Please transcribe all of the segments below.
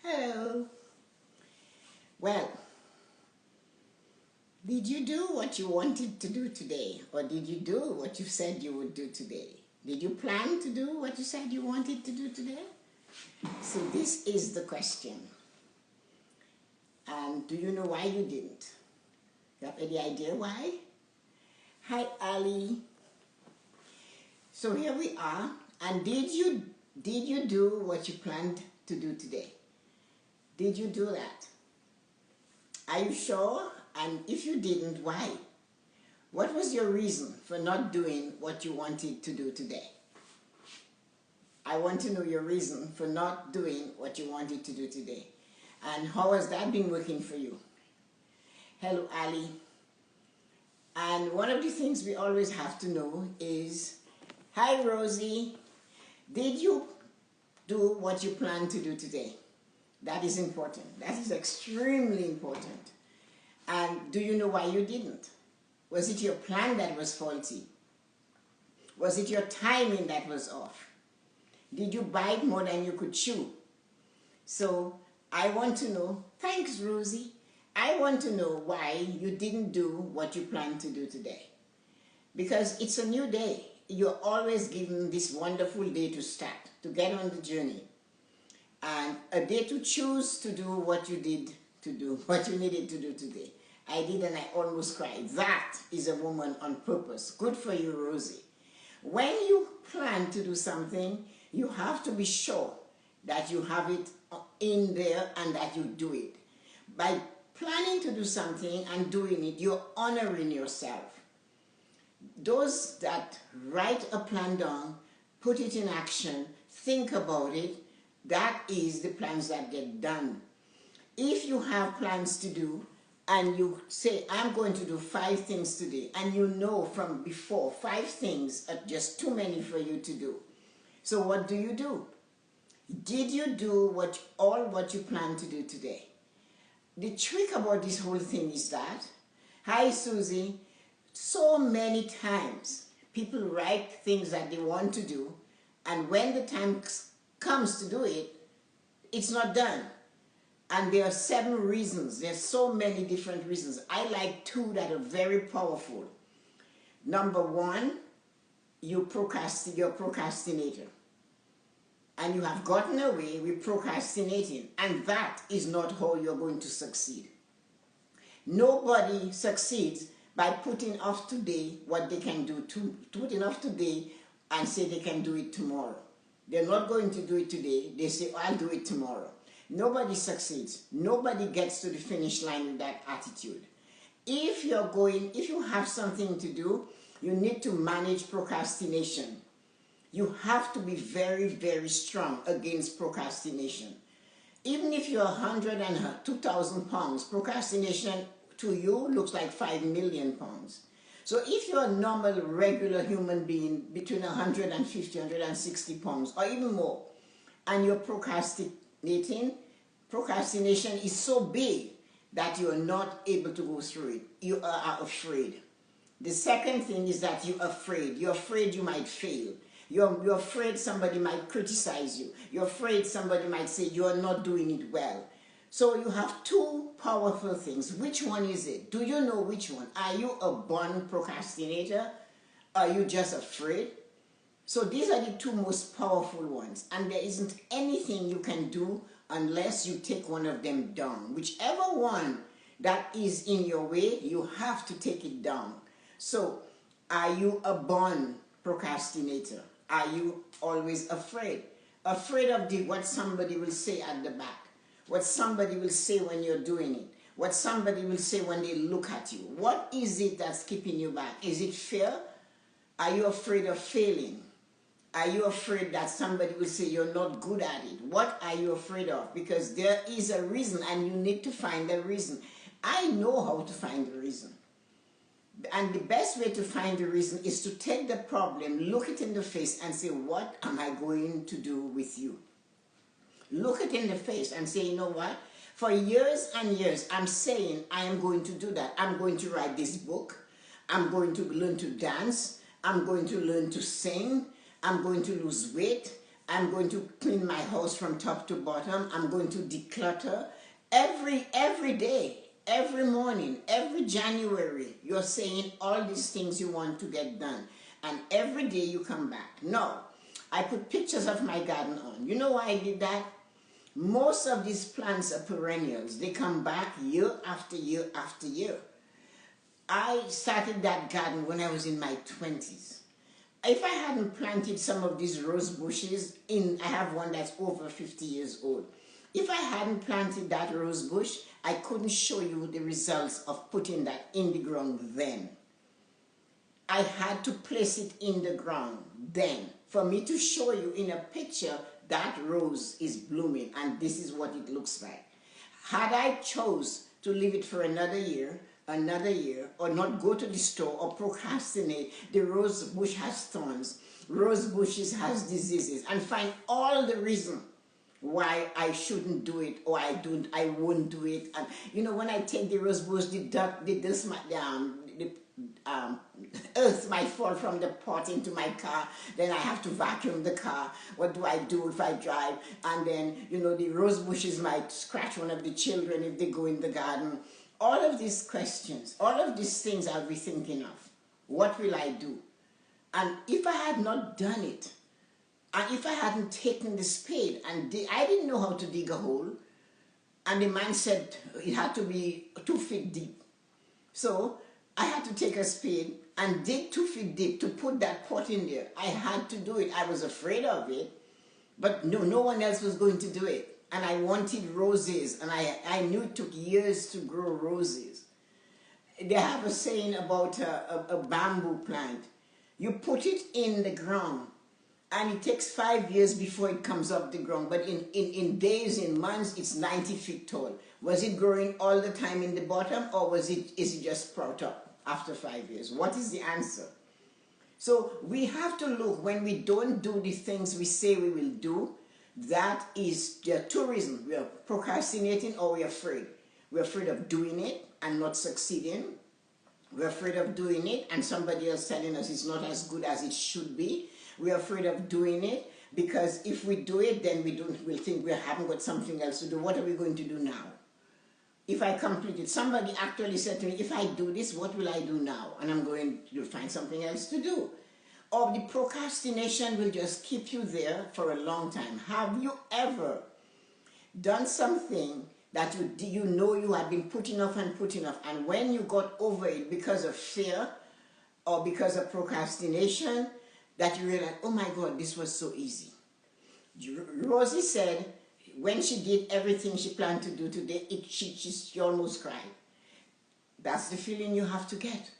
Hello. Well, did you do what you wanted to do today? Or did you do what you said you would do today? Did you plan to do what you said you wanted to do today? So this is the question. And do you know why you didn't? You have any idea why? Hi, Ali. So here we are. And did you do what you planned to do today? Did you do that? Are you sure? And if you didn't, why? What was your reason for not doing what you wanted to do today? I want to know your reason for not doing what you wanted to do today. And how has that been working for you? Hello, Ali. And one of the things we always have to know is, hi, Rosie. Did you do what you planned to do today? That is important. That is extremely important. And do you know why you didn't? Was it your plan that was faulty? Was it your timing that was off? Did you bite more than you could chew? So I want to know, thanks Rosie, I want to know why you didn't do what you planned to do today. Because it's a new day. You're always given this wonderful day to start, to get on the journey. And a day to choose to do what you did to do, what you needed to do today. I did and I almost cried. That is a woman on purpose. Good for you, Rosie. When you plan to do something, you have to be sure that you have it in there and that you do it. By planning to do something and doing it, you're honoring yourself. Those that write a plan down, put it in action, think about it, that is the plans that get done. If you have plans to do and you say, I'm going to do 5 things today, and you know from before 5 things are just too many for you to do. So what do? Did you do all what you planned to do today? The trick about this whole thing is that, hi Susie, so many times people write things that they want to do, and when the time comes to do it, it's not done. And there are 7 reasons. There's so many different reasons. I like 2 that are very powerful. Number 1, you're a procrastinator. And you have gotten away with procrastinating. And that is not how you're going to succeed. Nobody succeeds by putting off today what they can do, putting off today and say they can do it tomorrow. They're not going to do it today. They say, I'll do it tomorrow. Nobody succeeds. Nobody gets to the finish line with that attitude. If you have something to do, you need to manage procrastination. You have to be very, very strong against procrastination. Even if you're 100 and 2,000 pounds, procrastination to you looks like 5 million pounds. So if you're a normal, regular human being between 150, 160 pounds, or even more, and you're procrastinating, procrastination is so big that you are not able to go through it. You are afraid. The second thing is that you're afraid. You're afraid you might fail. You're afraid somebody might criticize you. You're afraid somebody might say you're not doing it well. So you have 2 powerful things. Which one is it? Do you know which one? Are you a born procrastinator? Are you just afraid? So these are the 2 most powerful ones. And there isn't anything you can do unless you take one of them down. Whichever one that is in your way, you have to take it down. So are you a born procrastinator? Are you always afraid? Afraid of what somebody will say at the back. What somebody will say when you're doing it. What somebody will say when they look at you. What is it that's keeping you back? Is it fear? Are you afraid of failing? Are you afraid that somebody will say you're not good at it? What are you afraid of? Because there is a reason and you need to find the reason. I know how to find the reason. And the best way to find the reason is to take the problem, look it in the face and say, what am I going to do with you? Look it in the face and say, you know what? For years and years, I'm saying I am going to do that. I'm going to write this book. I'm going to learn to dance. I'm going to learn to sing. I'm going to lose weight. I'm going to clean my house from top to bottom. I'm going to declutter. Every day, every morning, every January, you're saying all these things you want to get done. And every day you come back. No, I put pictures of my garden on. You know why I did that? Most of these plants are perennials. They come back year after year after year. I started that garden when I was in my 20s. If I hadn't planted some of these rose bushes I have one that's over 50 years old. If I hadn't planted that rose bush, I couldn't show you the results of putting that in the ground then. I had to place it in the ground then for me to show you in a picture that rose is blooming and this is what it looks like. Had I chose to leave it for another year, or not go to the store or procrastinate, the rose bush has thorns, rose bushes has diseases, and find all the reason why I shouldn't do it or I won't do it. And you know, when I take the rose bush, the earth might fall from the pot into my car. Then I have to vacuum the car. What do I do if I drive? And then, you know, the rose bushes might scratch one of the children if they go in the garden. All of these questions, all of these things I'll be thinking of. What will I do? And if I had not done it, and if I hadn't taken the spade, and I didn't know how to dig a hole, and the man said it had to be 2 feet deep. So I had to take a spade and dig 2 feet deep to put that pot in there. I had to do it. I was afraid of it, but no one else was going to do it. And I wanted roses, and I knew it took years to grow roses. They have a saying about a bamboo plant. You put it in the ground, and it takes 5 years before it comes up the ground. But in days, in months, it's 90 feet tall. Was it growing all the time in the bottom, or is it just sprout up after 5 years? What is the answer? So we have to look, when we don't do the things we say we will do, there are 2 reasons. We are procrastinating or we are afraid. We're afraid of doing it and not succeeding. We're afraid of doing it and somebody else telling us it's not as good as it should be. We're afraid of doing it because if we do it, then we'll think we haven't got something else to do. What are we going to do now? If I complete it, somebody actually said to me, if I do this, what will I do now? And I'm going to find something else to do. Or the procrastination will just keep you there for a long time. Have you ever done something that you know you had been putting off, and when you got over it because of fear or because of procrastination, that you realized, oh my God, this was so easy? Rosie said when she did everything she planned to do today, she almost cried. That's the feeling you have to get.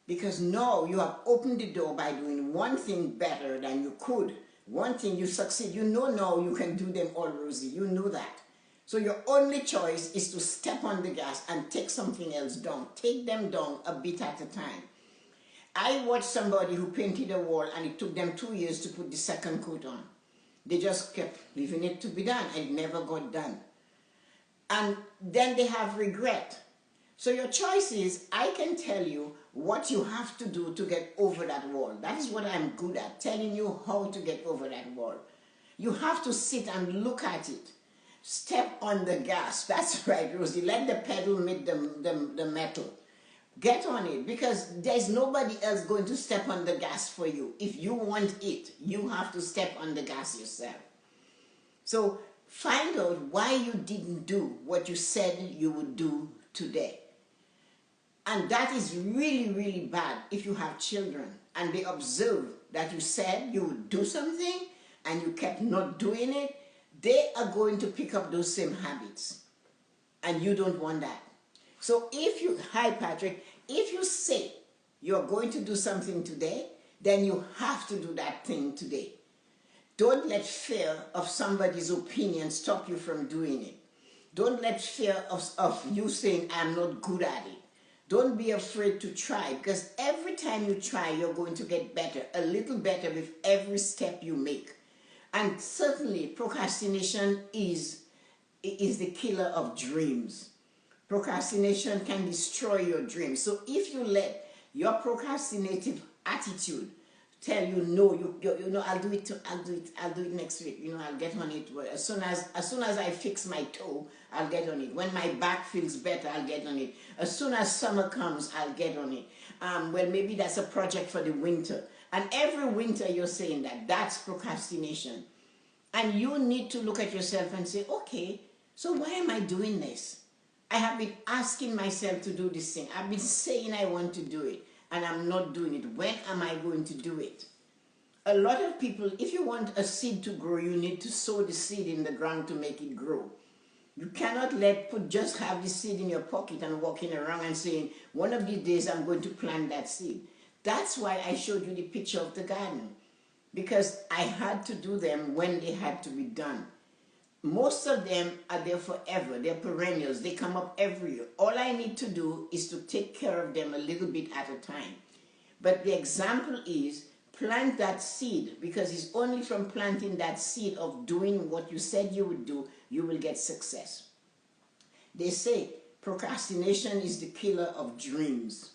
Because now you have opened the door by doing one thing better than you could. One thing you succeed. You know now you can do them all, Rosie. You know that. So your only choice is to step on the gas and take something else down. Take them down a bit at a time. I watched somebody who painted a wall and it took them 2 years to put the second coat on. They just kept leaving it to be done and it never got done. And then they have regret. So your choice is, I can tell you what you have to do to get over that wall. That is what I'm good at, telling you how to get over that wall. You have to sit and look at it. Step on the gas. That's right, Rosie. Let the pedal meet the metal. Get on it, because there's nobody else going to step on the gas for you. If you want it, you have to step on the gas yourself. So find out why you didn't do what you said you would do today. And that is really, really bad if you have children and they observe that you said you would do something and you kept not doing it. They are going to pick up those same habits. And you don't want that. So hi Patrick, if you say you're going to do something today, then you have to do that thing today. Don't let fear of somebody's opinion stop you from doing it. Don't let fear of you saying, I'm not good at it. Don't be afraid to try, because every time you try, you're going to get better, a little better with every step you make. And certainly, procrastination is the killer of dreams. Procrastination can destroy your dreams. So if you let your procrastinative attitude tell you no, you know, I'll do it next week. You know, I'll get on it. As soon as I fix my toe, I'll get on it. When my back feels better, I'll get on it. As soon as summer comes, I'll get on it. Well, maybe that's a project for the winter. And every winter you're saying that's procrastination. And you need to look at yourself and say, okay, so why am I doing this? I have been asking myself to do this thing. I've been saying I want to do it, and I'm not doing it. When am I going to do it? A lot of people, if you want a seed to grow, you need to sow the seed in the ground to make it grow. You cannot just have the seed in your pocket and walking around and saying, one of these days I'm going to plant that seed. That's why I showed you the picture of the garden, because I had to do them when they had to be done. Most of them are there forever. They're perennials. They come up every year. All I need to do is to take care of them a little bit at a time. But the example is plant that seed, because it's only from planting that seed of doing what you said you would do, you will get success. They say procrastination is the killer of dreams.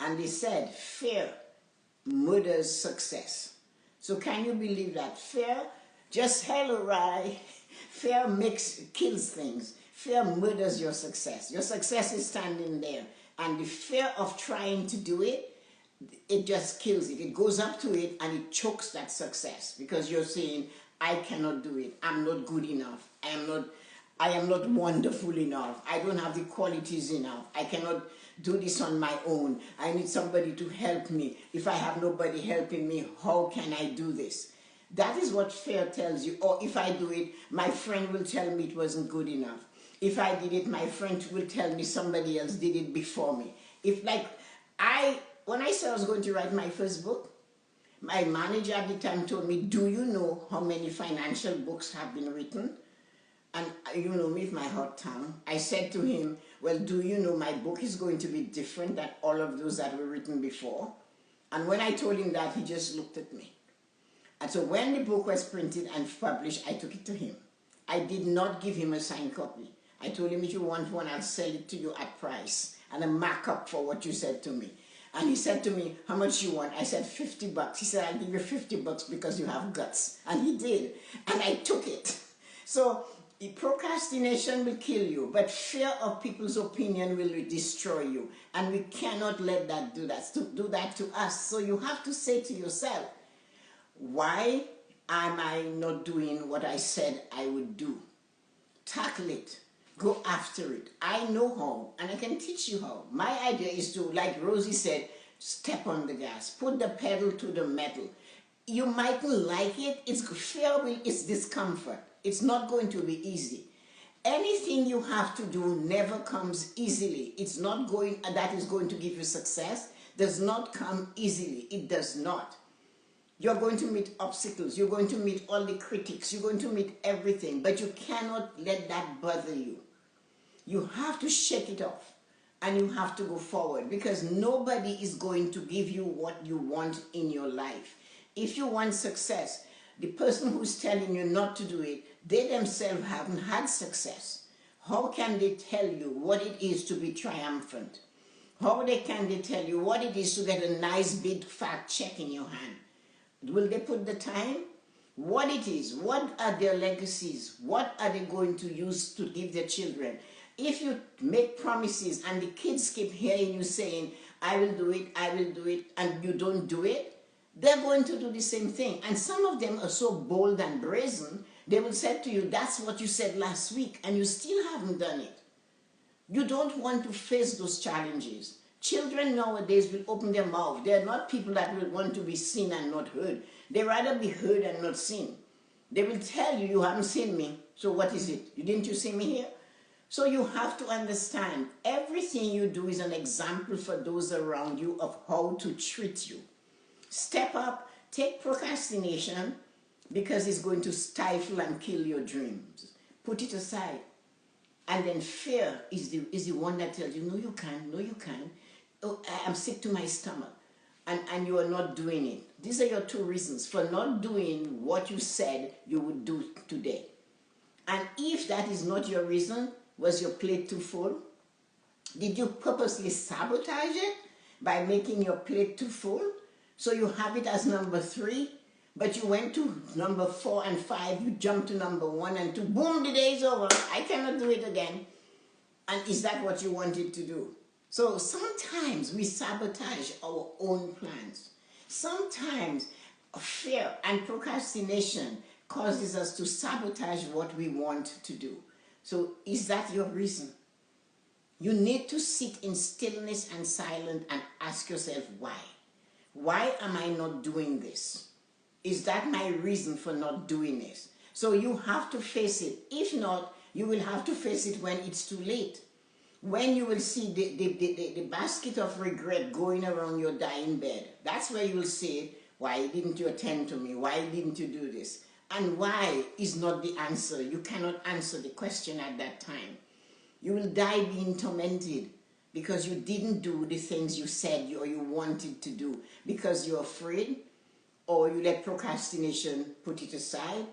And they said fear murders success. So can you believe that? Fear, just hello, right? Fear kills things. Fear murders your success. Your success is standing there. And the fear of trying to do it, it just kills it. It goes up to it and it chokes that success, because you're saying, I cannot do it. I'm not good enough. I am not wonderful enough. I don't have the qualities enough. I cannot do this on my own. I need somebody to help me. If I have nobody helping me, how can I do this? That is what fear tells you. Or if I do it, my friend will tell me it wasn't good enough. If I did it, my friend will tell me somebody else did it before me. When I said I was going to write my first book, my manager at the time told me, do you know how many financial books have been written? And you know me with my hot tongue. I said to him, well, do you know my book is going to be different than all of those that were written before? And when I told him that, he just looked at me. And so when the book was printed and published, I took it to him. I did not give him a signed copy. I told him, if you want one, I'll sell it to you at price and a markup for what you said to me. And he said to me, how much you want? I said, $50. He said, I'll give you $50 because you have guts. And he did. And I took it. So procrastination will kill you, but fear of people's opinion will destroy you. And we cannot let that do that to us. So you have to say to yourself, why am I not doing what I said I would do? Tackle it. Go after it. I know how, and I can teach you how. My idea is to, like Rosie said, step on the gas. Put the pedal to the metal. You mightn't like it. It's discomfort. It's not going to be easy. Anything you have to do never comes easily. It's not going, that is going to give you success, does not come easily. It does not. You're going to meet obstacles. You're going to meet all the critics. You're going to meet everything. But you cannot let that bother you. You have to shake it off. And you have to go forward. Because nobody is going to give you what you want in your life. If you want success, the person who's telling you not to do it, they themselves haven't had success. How can they tell you what it is to be triumphant? How can they tell you what it is to get a nice big fat check in your hand? Will they put the time? What it is? What are their legacies? What are they going to use to give their children? If you make promises and the kids keep hearing you saying, I will do it, and you don't do it, they're going to do the same thing. And some of them are so bold and brazen, they will say to you, that's what you said last week, and you still haven't done it. You don't want to face those challenges. Children nowadays will open their mouth. They're not people that will want to be seen and not heard. They rather be heard and not seen. They will tell you, you haven't seen me, so what is it? Didn't you see me here? So you have to understand, everything you do is an example for those around you of how to treat you. Step up, take procrastination, because it's going to stifle and kill your dreams. Put it aside. And then fear is the one that tells you, no you can't. Oh, I'm sick to my stomach. And you are not doing it. These are your two reasons for not doing what you said you would do today. And if that is not your reason, was your plate too full? Did you purposely sabotage it by making your plate too full? So you have it as number 3, but you went to number 4 and 5, you jumped to number 1 and 2, boom, the day is over. I cannot do it again. And is that what you wanted to do? So sometimes we sabotage our own plans. Sometimes fear and procrastination causes us to sabotage what we want to do. So is that your reason? You need to sit in stillness and silence and ask yourself why. Why am I not doing this? Is that my reason for not doing this? So you have to face it. If not, you will have to face it when it's too late. When you will see the basket of regret going around your dying bed, that's where you will say, why didn't you attend to me? Why didn't you do this? And why is not the answer. You cannot answer the question at that time. You will die being tormented because you didn't do the things you said or you wanted to do because you're afraid, or you let procrastination put it aside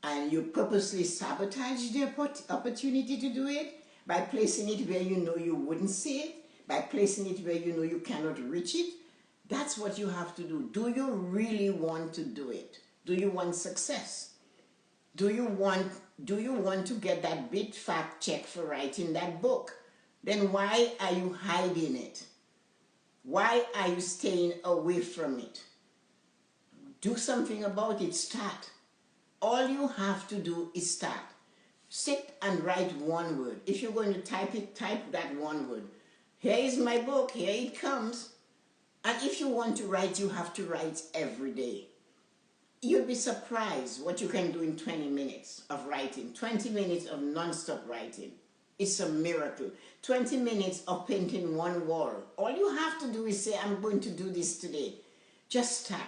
and you purposely sabotage the opportunity to do it by placing it where you know you wouldn't see it, by placing it where you know you cannot reach it. That's what you have to do. Do you really want to do it? Do you want success? Do you want to get that big fat check for writing that book? Then why are you hiding it? Why are you staying away from it? Do something about it. Start. All you have to do is start. Sit and write one word. If you're going to type it, type that one word. Here is my book. Here it comes. And if you want to write, you have to write every day. You'll be surprised what you can do in 20 minutes of writing. 20 minutes of non-stop writing. It's a miracle. 20 minutes of painting one wall. All you have to do is say, I'm going to do this today. Just start.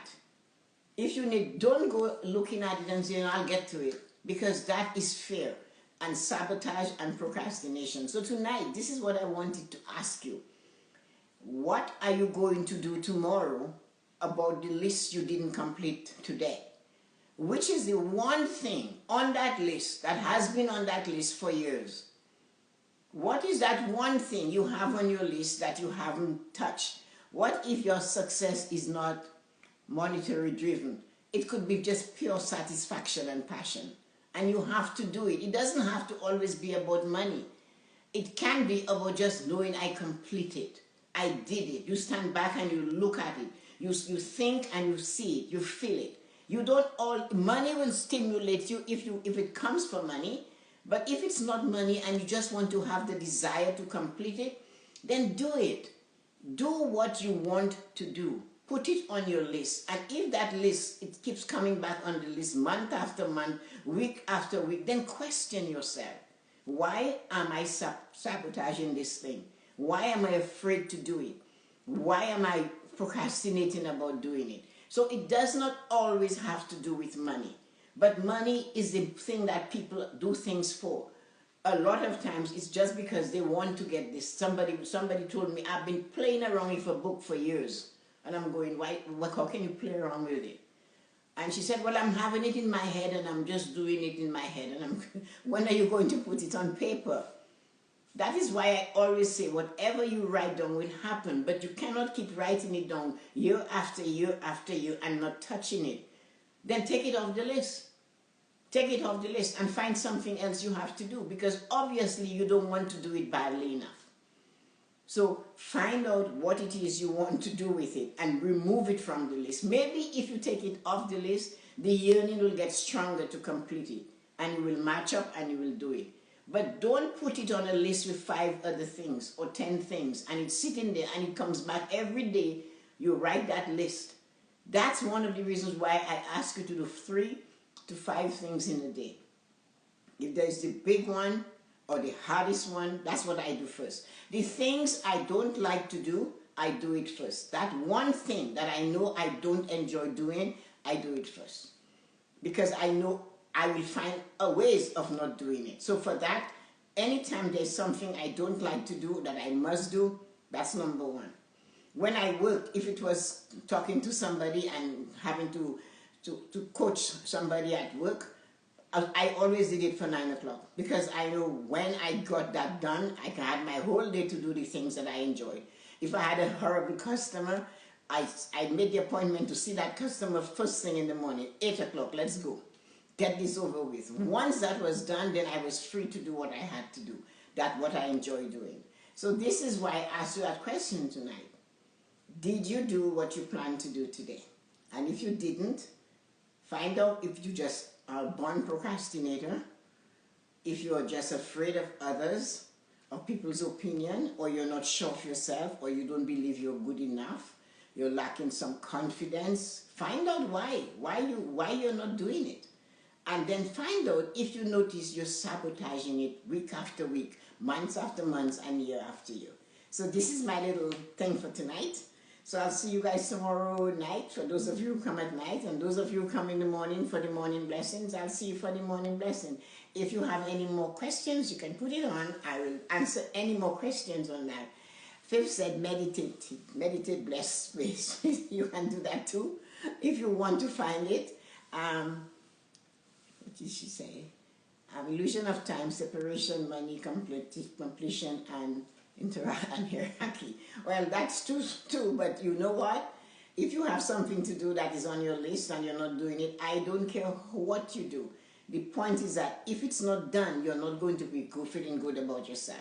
If you need, don't go looking at it and saying, I'll get to it. Because that is fear and sabotage and procrastination. So tonight, this is what I wanted to ask you. What are you going to do tomorrow about the list you didn't complete today? Which is the one thing on that list that has been on that list for years? What is that one thing you have on your list that you haven't touched? What if your success is not monetary driven? It could be just pure satisfaction and passion. And you have to do it. It doesn't have to always be about money. It can be about just knowing I completed. I did it. You stand back and you look at it. You think and you see it. You feel it. You don't all, money will stimulate you if it comes for money. But if it's not money and you just want to have the desire to complete it, then do it. Do what you want to do. Put it on your list. And if that list, it keeps coming back on the list month after month, week after week, then question yourself. Why am I sabotaging this thing? Why am I afraid to do it? Why am I procrastinating about doing it? So it does not always have to do with money. But money is the thing that people do things for. A lot of times it's just because they want to get this. Somebody told me, I've been playing around with a book for years. And I'm going, how can you play around with it? And she said, well, I'm having it in my head and I'm just doing it in my head. And when are you going to put it on paper? That is why I always say, whatever you write down will happen. But you cannot keep writing it down year after year after year and not touching it. Then take it off the list. Take it off the list and find something else you have to do. Because obviously you don't want to do it badly enough. So find out what it is you want to do with it and remove it from the list. Maybe if you take it off the list, the yearning will get stronger to complete it. And you will match up and you will do it. But don't put it on a list with 5 other things or 10 things and it's sitting there and it comes back every day. You write that list. That's one of the reasons why I ask you to do 3 to 5 things in a day. If there's the big one or the hardest one, that's what I do first. The things I don't like to do, I do it first. That one thing that I know I don't enjoy doing, I do it first. Because I know I will find a ways of not doing it. So for that, anytime there's something I don't like to do that I must do, that's number 1. When I work, if it was talking to somebody and having to coach somebody at work, I always did it for 9 o'clock because I know when I got that done, I had my whole day to do the things that I enjoyed. If I had a horrible customer, I made the appointment to see that customer first thing in the morning, 8 o'clock, let's go. Get this over with. Once that was done, then I was free to do what I had to do. That's what I enjoy doing. So this is why I asked you that question tonight. Did you do what you planned to do today? And if you didn't, find out if you just are a born procrastinator, if you are just afraid of others, of people's opinion, or you're not sure of yourself, or you don't believe you're good enough, you're lacking some confidence. Find out why you're not doing it. And then find out if you notice you're sabotaging it week after week, months after months, and year after year. So this is my little thing for tonight. So I'll see you guys tomorrow night, for those of you who come at night, and those of you who come in the morning for the morning blessings, I'll see you for the morning blessing. If you have any more questions, you can put it on. I will answer any more questions on that. Fifth said meditate, bless space. You can do that too, if you want to find it. What did she say? Illusion of time, separation, money, completion, and hierarchy. Well, that's true too, but you know what? If you have something to do that is on your list and you're not doing it, I don't care what you do. The point is that if it's not done, you're not going to be feeling good about yourself.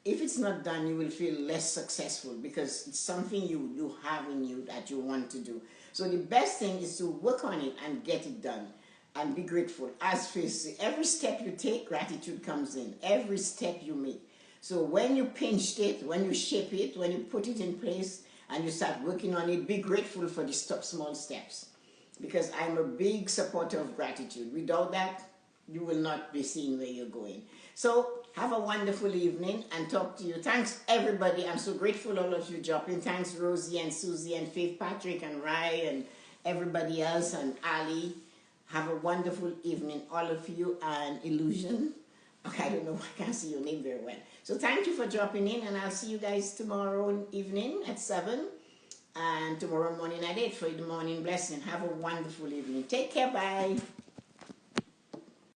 If it's not done, you will feel less successful because it's something you have in you that you want to do. So the best thing is to work on it and get it done and be grateful. As face, every step you take, gratitude comes in. Every step you make. So when you pinched it, when you shape it, when you put it in place and you start working on it, be grateful for the small steps. Because I'm a big supporter of gratitude. Without that, you will not be seeing where you're going. So have a wonderful evening and talk to you. Thanks everybody. I'm so grateful all of you dropping. Thanks Rosie and Susie and Faith Patrick and Rai and everybody else and Ali. Have a wonderful evening, all of you, and Illusion. Okay, I don't know, I can't see your name very well. So thank you for dropping in, and I'll see you guys tomorrow evening at 7 and tomorrow morning at 8 for the morning blessing. Have a wonderful evening. Take care, bye.